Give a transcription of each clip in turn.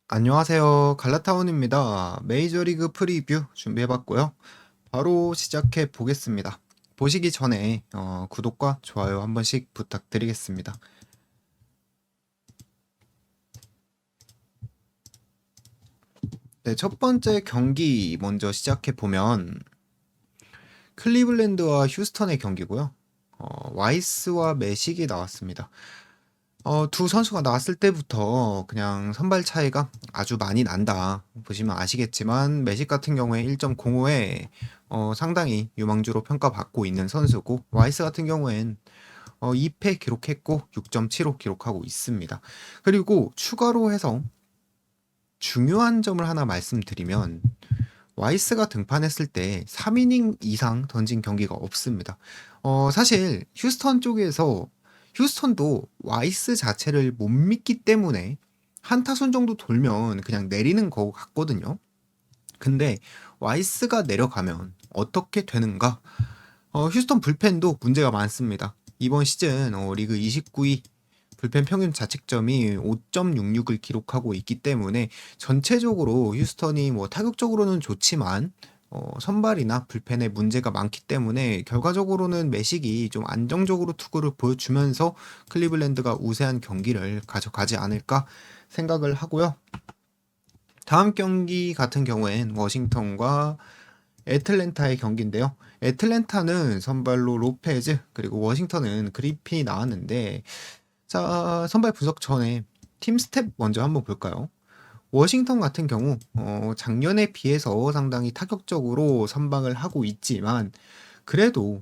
안녕하세요. 갈라타운입니다. 메이저리그 프리뷰 준비해봤고요. 바로 시작해 보겠습니다. 보시기 전에 구독과 좋아요 한 번씩 부탁드리겠습니다. 네, 첫 번째 경기 먼저 시작해 보면 클리블랜드와 휴스턴의 경기고요. 와이스와 매식이 나왔습니다. 두 선수가 나왔을 때부터 그냥 선발 차이가 아주 많이 난다. 보시면 아시겠지만 매식 같은 경우에 1.05에 상당히 유망주로 평가받고 있는 선수고 와이스 같은 경우엔 2패 기록했고 6.75 기록하고 있습니다. 그리고 추가로 해서 중요한 점을 하나 말씀드리면 와이스가 등판했을 때 3이닝 이상 던진 경기가 없습니다. 사실 휴스턴 쪽에서 휴스턴도 와이스 자체를 못 믿기 때문에 한 타순 정도 돌면 그냥 내리는 거 같거든요. 근데 와이스가 내려가면 어떻게 되는가? 휴스턴 불펜도 문제가 많습니다. 이번 시즌 리그 29위 불펜 평균 자책점이 5.66을 기록하고 있기 때문에 전체적으로 휴스턴이 뭐 타격적으로는 좋지만 선발이나 불펜에 문제가 많기 때문에 결과적으로는 매식이 좀 안정적으로 투구를 보여주면서 클리블랜드가 우세한 경기를 가져가지 않을까 생각을 하고요. 다음 경기 같은 경우엔 워싱턴과 애틀랜타의 경기인데요. 애틀랜타는 선발로 로페즈 그리고 워싱턴은 그리핀이 나왔는데 자, 선발 분석 전에 팀 스텝 먼저 한번 볼까요? 워싱턴 같은 경우 작년에 비해서 상당히 타격적으로 선방을 하고 있지만 그래도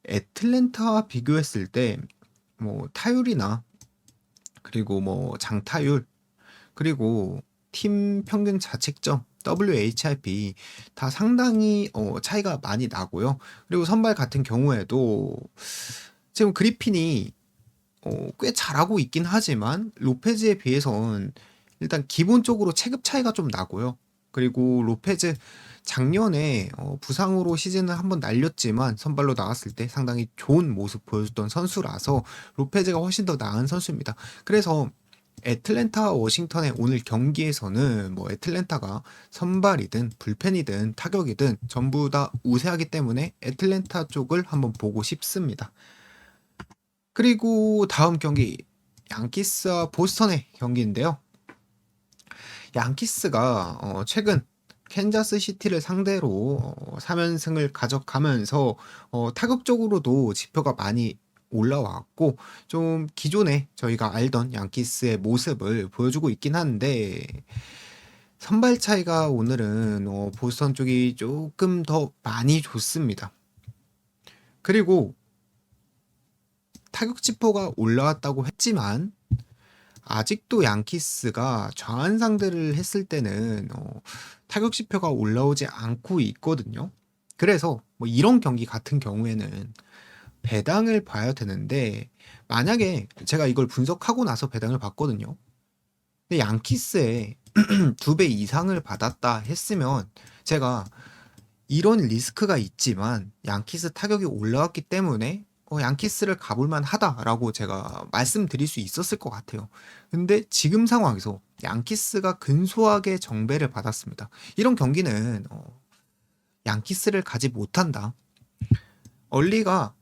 애틀랜타와 비교했을 때 뭐 타율이나 그리고 뭐 장타율 그리고 팀 평균 자책점 WHIP 다 상당히 차이가 많이 나고요. 그리고 선발 같은 경우에도 지금 그리핀이 꽤 잘하고 있긴 하지만 로페즈에 비해서는 일단 기본적으로 체급 차이가 좀 나고요. 그리고 로페즈 작년에 부상으로 시즌을 한번 날렸지만 선발로 나왔을 때 상당히 좋은 모습 보여줬던 선수라서 로페즈가 훨씬 더 나은 선수입니다. 그래서 애틀랜타와 워싱턴의 오늘 경기에서는 뭐 애틀랜타가 선발이든 불펜이든 타격이든 전부 다 우세하기 때문에 애틀랜타 쪽을 한번 보고 싶습니다. 그리고 다음 경기 양키스와 보스턴의 경기인데요. 양키스가 최근 캔자스 시티를 상대로 3연승을 가져가면서 타격적으로도 지표가 많이 올라왔고 좀 기존에 저희가 알던 양키스의 모습을 보여주고 있긴 한데 선발 차이가 오늘은 보스턴 쪽이 조금 더 많이 좋습니다. 그리고 타격 지표가 올라왔다고 했지만 아직도 양키스가 좌완 상대를 했을 때는 타격 지표가 올라오지 않고 있거든요. 그래서 뭐 이런 경기 같은 경우에는 배당을 봐야 되는데 만약에 제가 이걸 분석하고 나서 배당을 봤거든요. 근데 양키스에 2배 이상을 받았다 했으면 제가 이런 리스크가 있지만 양키스 타격이 올라왔기 때문에 양키스를 가볼만 하다라고 제가 말씀드릴 수 있었을 것 같아요. 근데 지금 상황에서 양키스가 근소하게 정배를 받았습니다. 이런 경기는 양키스를 가지 못한다. 얼리가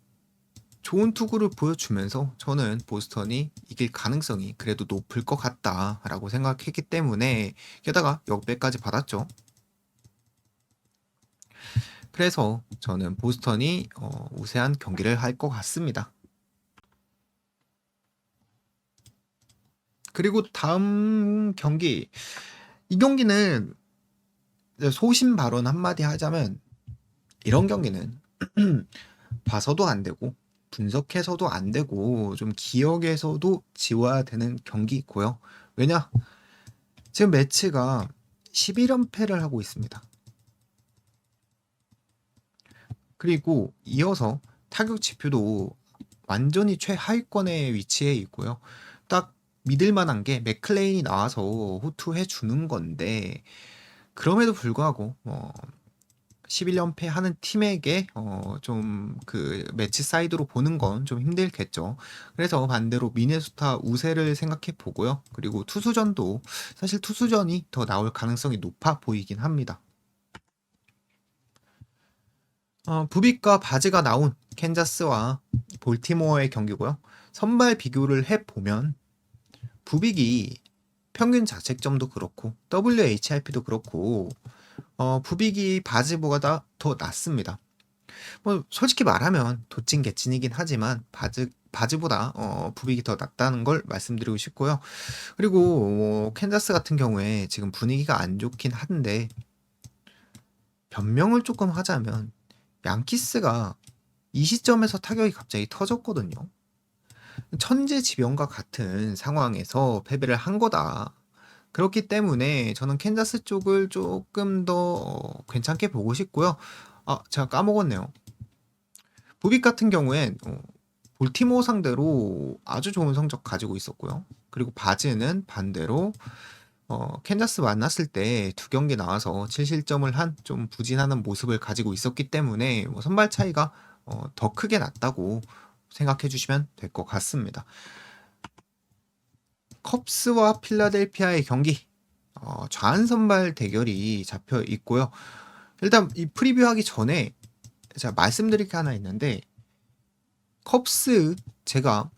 좋은 투구를 보여주면서 저는 보스턴이 이길 가능성이 그래도 높을 것 같다라고 생각했기 때문에 게다가 역배까지 받았죠. 그래서 저는 보스턴이 우세한 경기를 할 것 같습니다. 그리고 다음 경기, 이 경기는 소신 발언 한마디 하자면 이런 경기는 봐서도 안 되고 분석해서도 안 되고 좀 기억에서도 지워야 되는 경기고요. 왜냐? 지금 매치가 11연패를 하고 있습니다. 그리고 이어서 타격 지표도 완전히 최하위권에 위치해 있고요. 딱 믿을 만한 게 맥클레인이 나와서 호투해 주는 건데 그럼에도 불구하고 11연패 하는 팀에게 좀 그 매치 사이드로 보는 건 좀 힘들겠죠. 그래서 반대로 미네소타 우세를 생각해 보고요. 그리고 투수전도 사실 투수전이 더 나올 가능성이 높아 보이긴 합니다. 부빅과 바즈가 나온 캔자스와 볼티모어의 경기고요. 선발 비교를 해보면 부빅이 평균 자책점도 그렇고 WHIP도 그렇고 부빅이 바즈보다 더 낮습니다. 뭐 솔직히 말하면 도찐 개찐이긴 하지만 바즈보다 부빅이 더 낫다는 걸 말씀드리고 싶고요. 그리고 뭐 캔자스 같은 경우에 지금 분위기가 안 좋긴 한데 변명을 조금 하자면 양키스가 이 시점에서 타격이 갑자기 터졌거든요. 천재지변과 같은 상황에서 패배를 한 거다. 그렇기 때문에 저는 캔자스 쪽을 조금 더 괜찮게 보고 싶고요. 제가 까먹었네요. 부빅 같은 경우엔 볼티모어 상대로 아주 좋은 성적 가지고 있었고요. 그리고 바즈는 반대로 캔자스 만났을 때 두 경기 나와서 7실점을 한 좀 부진하는 모습을 가지고 있었기 때문에 뭐 선발 차이가 더 크게 났다고 생각해 주시면 될 것 같습니다. 컵스와 필라델피아의 경기 좌한 선발 대결이 잡혀 있고요. 일단 이 프리뷰하기 전에 제가 말씀드릴 게 하나 있는데 컵스 제가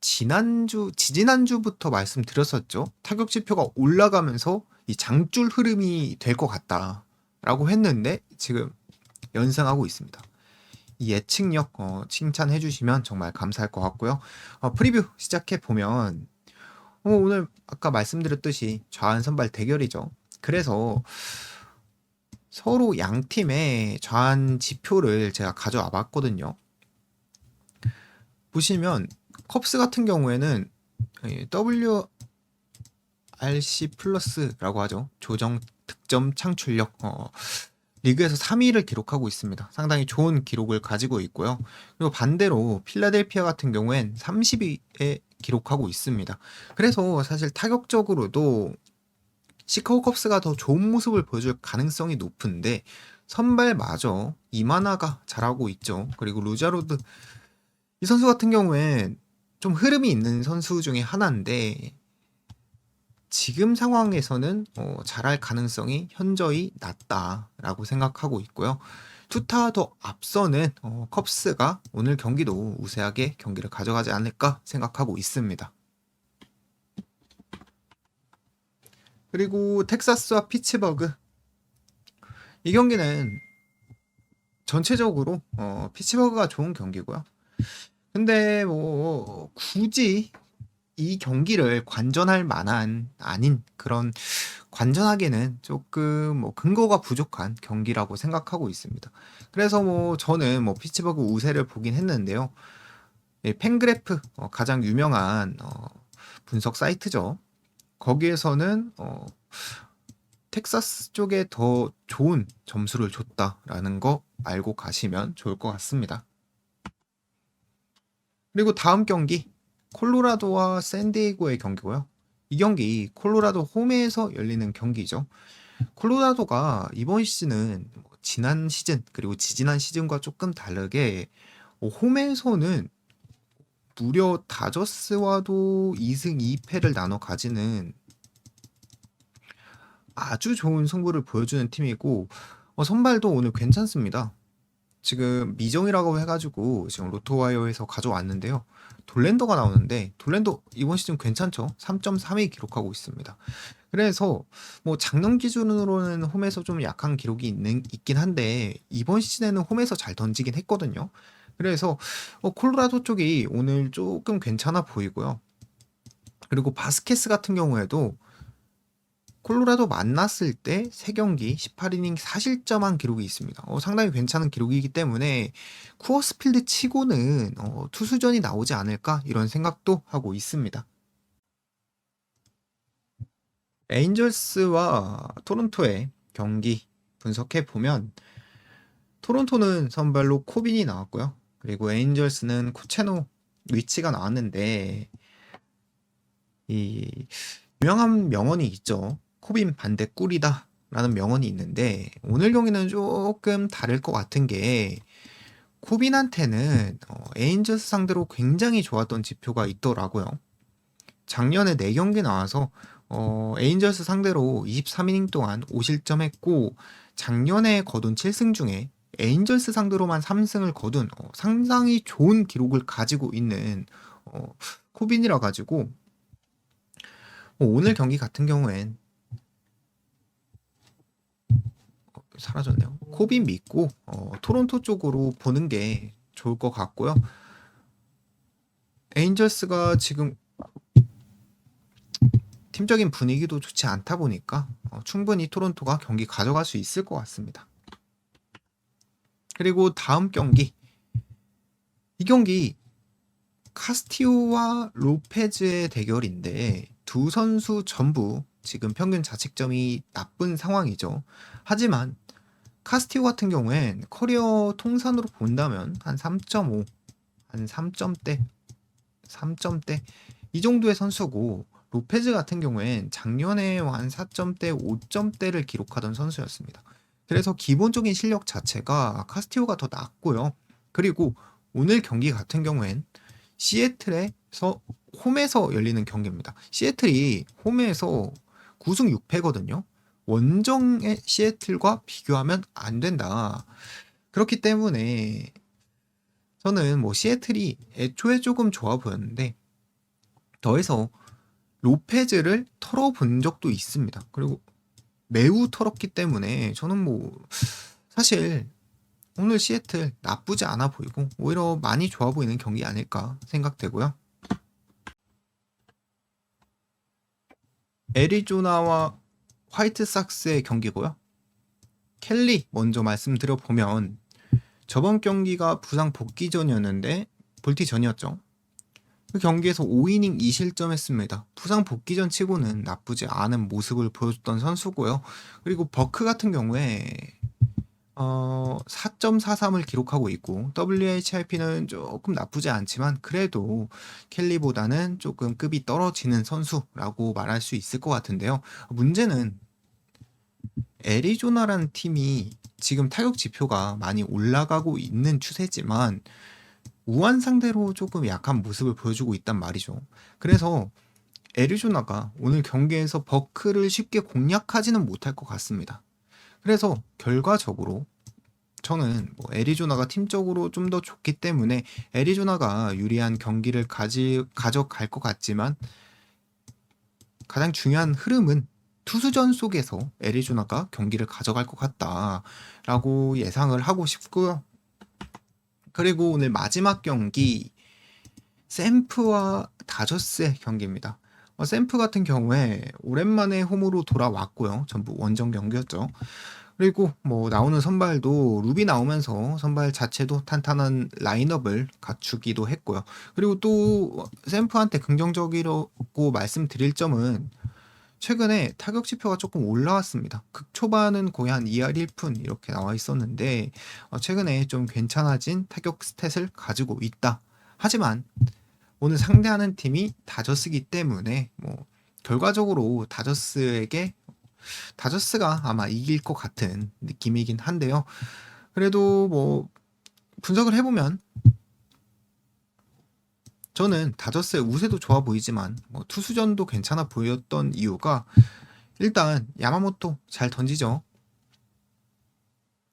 지지난주부터 말씀드렸었죠. 타격 지표가 올라가면서 이 장줄 흐름이 될 것 같다라고 했는데 지금 연상하고 있습니다. 이 예측력 칭찬해 주시면 정말 감사할 것 같고요. 프리뷰 시작해 보면 오늘 아까 말씀드렸듯이 좌한 선발 대결이죠. 그래서 서로 양 팀의 좌한 지표를 제가 가져와 봤거든요. 보시면 컵스 같은 경우에는 WRC 플러스라고 하죠. 조정 득점 창출력 리그에서 3위를 기록하고 있습니다. 상당히 좋은 기록을 가지고 있고요. 그리고 반대로 필라델피아 같은 경우엔 30위에 기록하고 있습니다. 그래서 사실 타격적으로도 시카고 컵스가 더 좋은 모습을 보여줄 가능성이 높은데 선발마저 이마나가 잘하고 있죠. 그리고 루자로드 이 선수 같은 경우엔 좀 흐름이 있는 선수 중에 하나인데 지금 상황에서는 잘할 가능성이 현저히 낮다라고 생각하고 있고요. 투타 더 앞서는 컵스가 오늘 경기도 우세하게 경기를 가져가지 않을까 생각하고 있습니다. 그리고 텍사스와 피츠버그 이 경기는 전체적으로 피츠버그가 좋은 경기고요. 근데 뭐 굳이 이 경기를 관전할 만한 아닌 그런 관전하기에는 조금 뭐 근거가 부족한 경기라고 생각하고 있습니다. 그래서 뭐 저는 뭐 피츠버그 우세를 보긴 했는데요. 팬그래프 가장 유명한 분석 사이트죠. 거기에서는 텍사스 쪽에 더 좋은 점수를 줬다라는 거 알고 가시면 좋을 것 같습니다. 그리고 다음 경기 콜로라도와 샌디에이고의 경기고요. 이 경기 콜로라도 홈에서 열리는 경기죠. 콜로라도가 이번 시즌은 지난 시즌 그리고 지지난 시즌과 조금 다르게 홈에서는 무려 다저스와도 2승 2패를 나눠 가지는 아주 좋은 승부를 보여주는 팀이고 선발도 오늘 괜찮습니다. 지금 미정이라고 해가지고 지금 로토와이어에서 가져왔는데요. 돌랜더가 나오는데 돌랜더 이번 시즌 괜찮죠? 3.3위 기록하고 있습니다. 그래서 뭐 작년 기준으로는 홈에서 좀 약한 기록이 있긴 한데 이번 시즌에는 홈에서 잘 던지긴 했거든요. 그래서 콜로라도 쪽이 오늘 조금 괜찮아 보이고요. 그리고 바스케스 같은 경우에도 콜로라도 만났을 때 3경기 18이닝 4실점한 기록이 있습니다. 상당히 괜찮은 기록이기 때문에 쿠어스필드 치고는 투수전이 나오지 않을까 이런 생각도 하고 있습니다. 에인절스와 토론토의 경기 분석해 보면 토론토는 선발로 코빈이 나왔고요. 그리고 에인절스는 코체노 위치가 나왔는데 이 유명한 명언이 있죠. 코빈 반대 꿀이다 라는 명언이 있는데 오늘 경기는 조금 다를 것 같은 게 코빈한테는 에인저스 상대로 굉장히 좋았던 지표가 있더라고요. 작년에 4경기 나와서 에인저스 상대로 23이닝 동안 5실점 했고 작년에 거둔 7승 중에 에인저스 상대로만 3승을 거둔 상당히 좋은 기록을 가지고 있는 코빈이라 가지고 오늘 경기 같은 경우엔 사라졌네요. 코빈 믿고 토론토 쪽으로 보는 게 좋을 것 같고요. 에인저스가 지금 팀적인 분위기도 좋지 않다 보니까 충분히 토론토가 경기 가져갈 수 있을 것 같습니다. 그리고 다음 경기, 이 경기 카스티오와 로페즈의 대결인데 두 선수 전부 지금 평균 자책점이 나쁜 상황이죠. 하지만 카스티오 같은 경우엔 커리어 통산으로 본다면 한 3.5, 한 3점대 이 정도의 선수고 로페즈 같은 경우엔 작년에 한 4점대, 5점대를 기록하던 선수였습니다. 그래서 기본적인 실력 자체가 카스티오가 더 낫고요. 그리고 오늘 경기 같은 경우엔 시애틀에서 홈에서 열리는 경기입니다. 시애틀이 홈에서 9승 6패거든요. 원정의 시애틀과 비교하면 안 된다. 그렇기 때문에 저는 뭐 시애틀이 애초에 조금 좋아 보였는데 더해서 로페즈를 털어본 적도 있습니다. 그리고 매우 털었기 때문에 저는 뭐 사실 오늘 시애틀 나쁘지 않아 보이고 오히려 많이 좋아 보이는 경기 아닐까 생각되고요. 애리조나와 화이트삭스의 경기고요. 켈리 먼저 말씀드려보면 저번 경기가 부상 복귀 전이었는데 볼티 전이었죠. 그 경기에서 5이닝 2실점했습니다. 부상 복귀 전 치고는 나쁘지 않은 모습을 보여줬던 선수고요. 그리고 버크 같은 경우에 4.43을 기록하고 있고 WHIP는 조금 나쁘지 않지만 그래도 켈리보다는 조금 급이 떨어지는 선수라고 말할 수 있을 것 같은데요. 문제는 애리조나라는 팀이 지금 타격 지표가 많이 올라가고 있는 추세지만 우한 상대로 조금 약한 모습을 보여주고 있단 말이죠. 그래서 애리조나가 오늘 경기에서 버크를 쉽게 공략하지는 못할 것 같습니다. 그래서 결과적으로 저는 뭐 애리조나가 팀적으로 좀 더 좋기 때문에 애리조나가 유리한 경기를 가져갈 것 같지만 가장 중요한 흐름은 투수전 속에서 애리조나가 경기를 가져갈 것 같다라고 예상을 하고 싶고요. 그리고 오늘 마지막 경기 샘프와 다저스의 경기입니다. 샘프 같은 경우에 오랜만에 홈으로 돌아왔고요. 전부 원정 경기였죠. 그리고 뭐 나오는 선발도 루비 나오면서 선발 자체도 탄탄한 라인업을 갖추기도 했고요. 그리고 또 샘프한테 긍정적이라고 말씀드릴 점은 최근에 타격 지표가 조금 올라왔습니다. 극초반은 거의 한 2할 1푼 이렇게 나와 있었는데 최근에 좀 괜찮아진 타격 스탯을 가지고 있다. 하지만 오늘 상대하는 팀이 다저스기 때문에 뭐 결과적으로 다저스가 아마 이길 것 같은 느낌이긴 한데요. 그래도 뭐 분석을 해보면 저는 다저스의 우세도 좋아 보이지만 뭐 투수전도 괜찮아 보였던 이유가 일단 야마모토 잘 던지죠.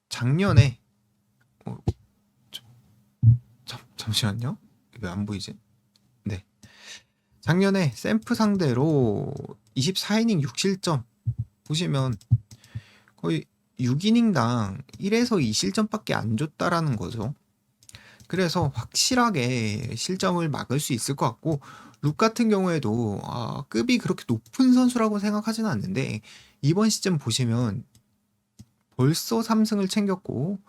작년에 잠시만요. 왜 안 보이지? 네. 작년에 샘프 상대로 24이닝 6실점 보시면 거의 6이닝당 1에서 2실점밖에 안 줬다라는 거죠. 그래서 확실하게 실점을 막을 수 있을 것 같고 룩 같은 경우에도 급이 그렇게 높은 선수라고 생각하지는 않는데 이번 시즌 보시면 벌써 3승을 챙겼고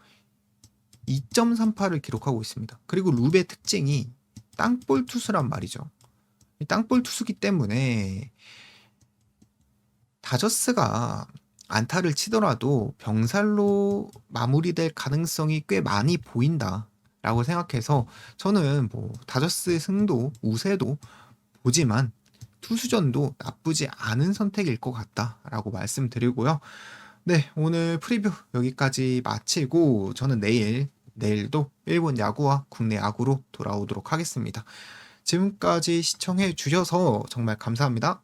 2.38을 기록하고 있습니다. 그리고 룩의 특징이 땅볼 투수란 말이죠. 땅볼 투수기 때문에 다저스가 안타를 치더라도 병살로 마무리될 가능성이 꽤 많이 보인다라고 생각해서 저는 뭐 다저스 승도 우세도 보지만 투수전도 나쁘지 않은 선택일 것 같다라고 말씀드리고요. 네, 오늘 프리뷰 여기까지 마치고 저는 내일도 일본 야구와 국내 야구로 돌아오도록 하겠습니다. 지금까지 시청해 주셔서 정말 감사합니다.